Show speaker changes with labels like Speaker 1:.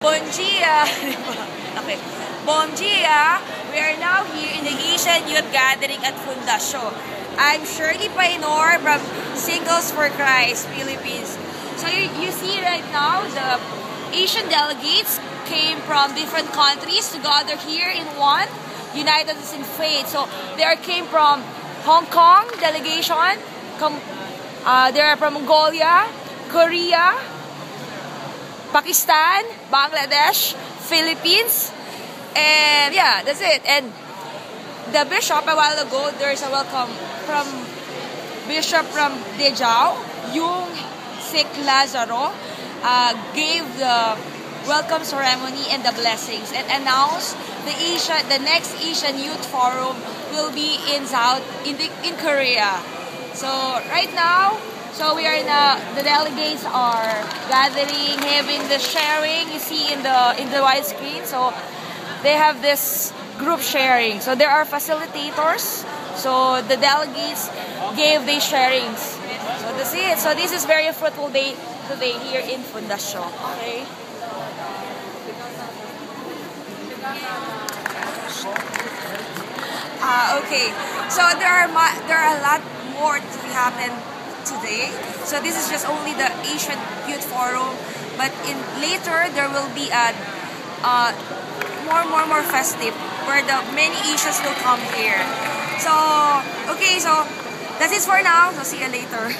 Speaker 1: Bon dia! Okay. Bon dia! We are now here in the Asian Youth Gathering at Fundasyon. I'm Shirley Painor from Singles for Christ, Philippines. So you see right now, the Asian delegates came from different countries to gather here in one, united us in faith. So they came from Hong Kong delegation, they are from Mongolia, Korea, Pakistan, Bangladesh, Philippines, and yeah, that's it. And the bishop a while ago, there's a welcome from Bishop from Dejao, Yung Sik Lazaro, gave the welcome ceremony and the blessings and announced the next Asian Youth Forum will be in Korea. So right now, we are the delegates are gathering, having the sharing. You see in the widescreen. So they have this group sharing. So there are facilitators. So the delegates gave these sharings. So that's it. So this is very fruitful day today here in Fundasyon. Okay. Okay. So there are a lot more to happen today. So this is just only the Asian Youth Forum, but later there will be a more festive where many Asians will come here. So okay, so that's it for now. So see you later.